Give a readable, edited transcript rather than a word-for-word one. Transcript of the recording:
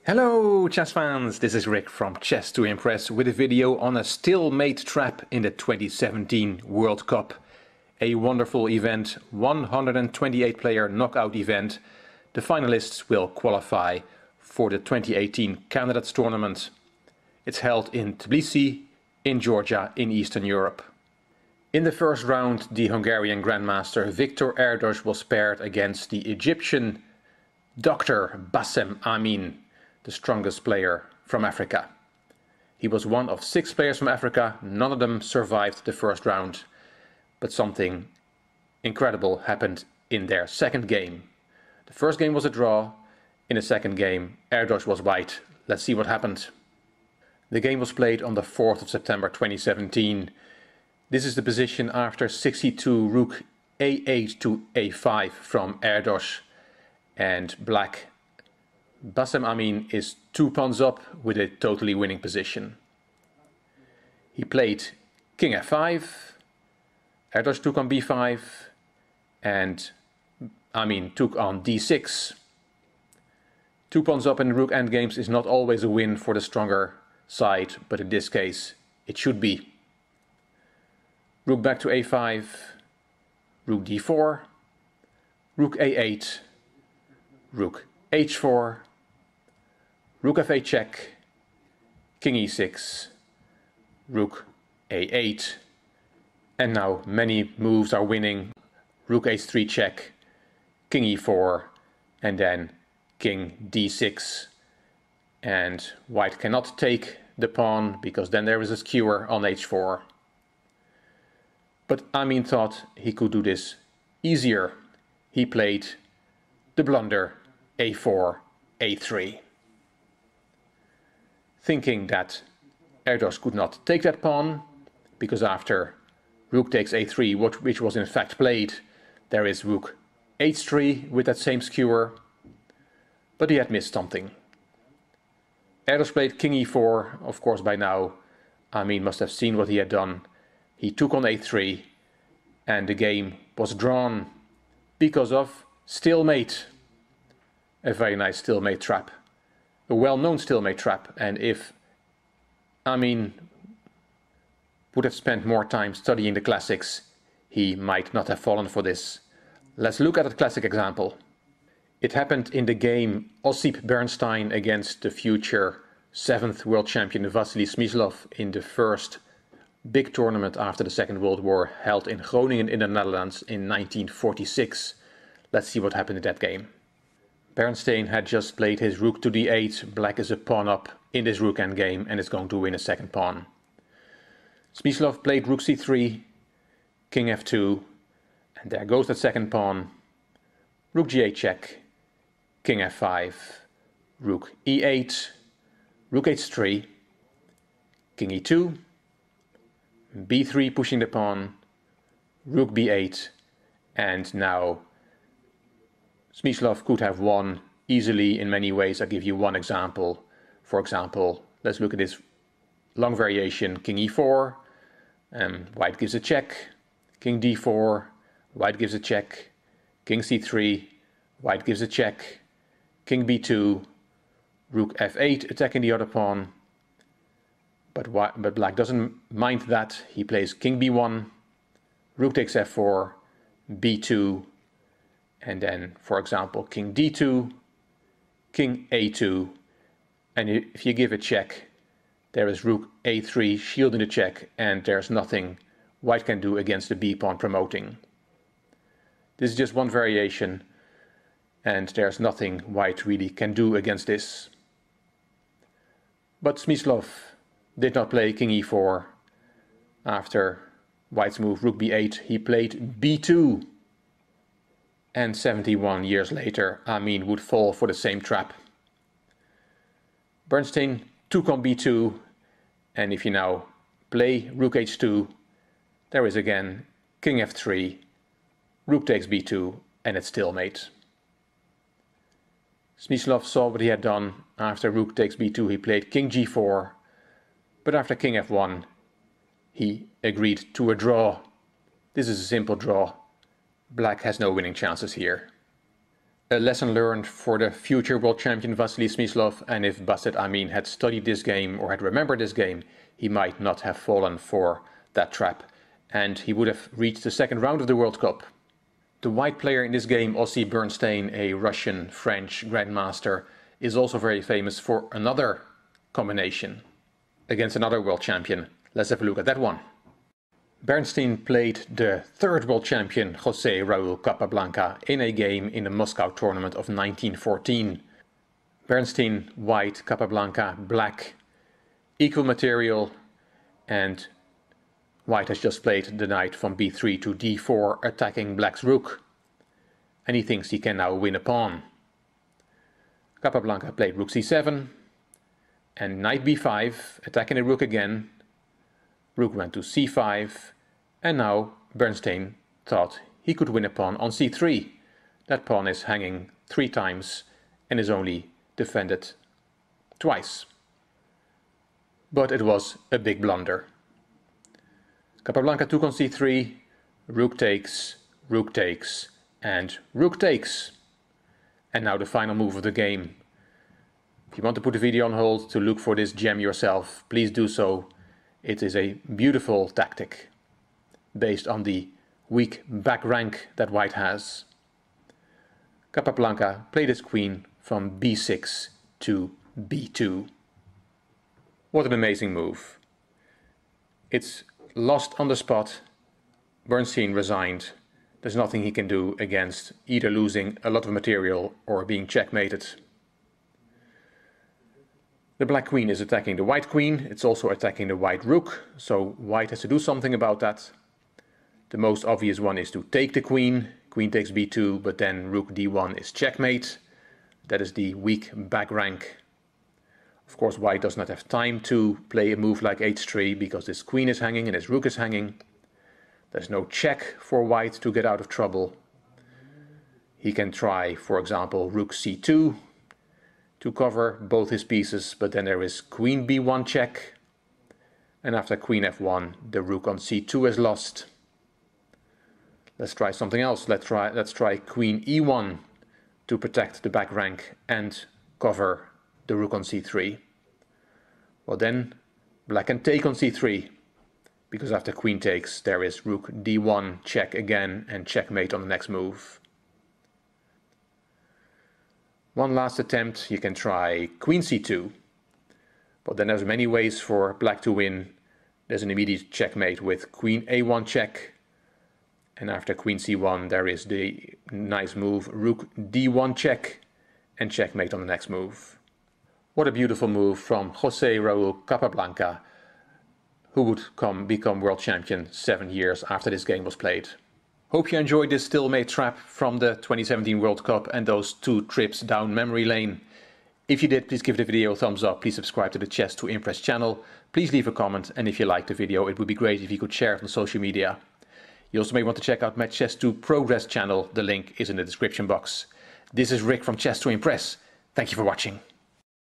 Hello chess fans, this is Rick from Chess to Impress with a video on a stalemate trap in the 2017 World Cup. A wonderful event, 128 player knockout event. The finalists will qualify for the 2018 Candidates Tournament. It's held in Tbilisi, in Georgia, in Eastern Europe. In the first round, the Hungarian Grandmaster Viktor Erdos was paired against the Egyptian Dr. Erdos-Amin, the strongest player from Africa. He was one of 6 players from Africa, none of them survived the first round, but something incredible happened in their second game. The first game was a draw, in the second game Erdos was white. Let's see what happened. The game was played on the 4th of September 2017. This is the position after 62 rook a8 to a5 from Erdos, and black Erdos-Amin is 2 pawns up with a totally winning position. He played king f5, Erdos took on b5, and Amin took on d6. 2 pawns up in rook endgames is not always a win for the stronger side, but in this case it should be. Rook back to a5, rook d4, rook a8, rook h4, rook f8 check, king e6, rook a8, and now many moves are winning. Rook h3 check, king e4, and then king d6. And white cannot take the pawn because then there is a skewer on h4. But Amin thought he could do this easier. He played the blunder a4, a3. Thinking that Erdos could not take that pawn, because after rook takes a3, which was in fact played, there is rook h3 with that same skewer, but he had missed something. Erdos played king e4, of course by now Amin must have seen what he had done. He took on a3, and the game was drawn because of stalemate. A very nice stalemate trap. A well-known stalemate trap, and if Amin would have spent more time studying the classics, he might not have fallen for this. Let's look at a classic example. It happened in the game Osip Bernstein against the future 7th world champion Bernstein-Smyslov in the first big tournament after the Second World War, held in Groningen in the Netherlands in 1946. Let's see what happened in that game. Bernstein had just played his rook to d8, black is a pawn up in this rook endgame and is going to win a second pawn. Smyslov played rook c3, king f2, and there goes that second pawn. Rook g8 check, king f5, rook e8, rook h3, king e2, b3 pushing the pawn, rook b8, and now Smyslov could have won easily in many ways. I'll give you one example. For example, let's look at this long variation, king e4, white gives a check, king d4, white gives a check, king c3, white gives a check, king b2, rook f8 attacking the other pawn, but black doesn't mind that. He plays king b1, rook takes f4, b2, and then, for example, king d2, king a2, and if you give a check, there is rook a3 shielding the check, and there's nothing white can do against the b-pawn promoting. This is just one variation, and there's nothing white really can do against this. But Smyslov did not play king e4. After white's move rook b8, he played b2. And 71 years later, Amin would fall for the same trap. Bernstein took on b2, and if you now play rook h2, there is again king f3, rook takes b2, and it's stalemate. Smyslov saw what he had done. After rook takes b2, he played king g4, but after king f1, he agreed to a draw. This is a simple draw. Black has no winning chances here. A lesson learned for the future world champion Vasily Smyslov, and if Erdos-Amin had studied this game or had remembered this game, he might not have fallen for that trap, and he would have reached the second round of the World Cup. The white player in this game, Ossi Bernstein, a Russian-French grandmaster, is also very famous for another combination against another world champion. Let's have a look at that one. Bernstein played the third world champion José Raúl Capablanca in a game in the Moscow tournament of 1914. Bernstein white, Capablanca black, equal material, and white has just played the knight from b3 to d4, attacking black's rook, and he thinks he can now win a pawn. Capablanca played rook c7 and knight b5, attacking the rook again. Rook went to c5, and now Bernstein thought he could win a pawn on c3. That pawn is hanging 3 times and is only defended twice. But it was a big blunder. Capablanca took on c3, rook takes, and rook takes. And now the final move of the game. If you want to put the video on hold to look for this gem yourself, please do so. It is a beautiful tactic based on the weak back rank that white has. Capablanca played his queen from b6 to b2. What an amazing move. It's lost on the spot. Bernstein resigned. There's nothing he can do against either losing a lot of material or being checkmated. The black queen is attacking the white queen. It's also attacking the white rook, so white has to do something about that. The most obvious one is to take the queen. Queen takes b2, but then rook d1 is checkmate. That is the weak back rank. Of course, white does not have time to play a move like h3 because his queen is hanging and his rook is hanging. There's no check for white to get out of trouble. He can try, for example, rook c2 to cover both his pieces, but then there is queen b1 check. And after queen f1, the rook on c2 is lost. Let's try something else. Let's try queen e1 to protect the back rank and cover the rook on c3. Well, then black can take on c3, because after queen takes there is rook d1 check again and checkmate on the next move. One last attempt, you can try queen c2, but then there's many ways for black to win. There's an immediate checkmate with queen a1 check, and after queen c1 there is the nice move rook d1 check and checkmate on the next move. What a beautiful move from José Raúl Capablanca, who would become world champion 7 years after this game was played. Hope you enjoyed this Stalemate trap from the 2017 World Cup and those 2 trips down memory lane. If you did, please give the video a thumbs up, please subscribe to the Chess to Impress channel, please leave a comment, and if you liked the video it would be great if you could share it on social media. You also may want to check out my Chess to Progress channel, the link is in the description box. This is Rick from Chess to Impress. Thank you for watching.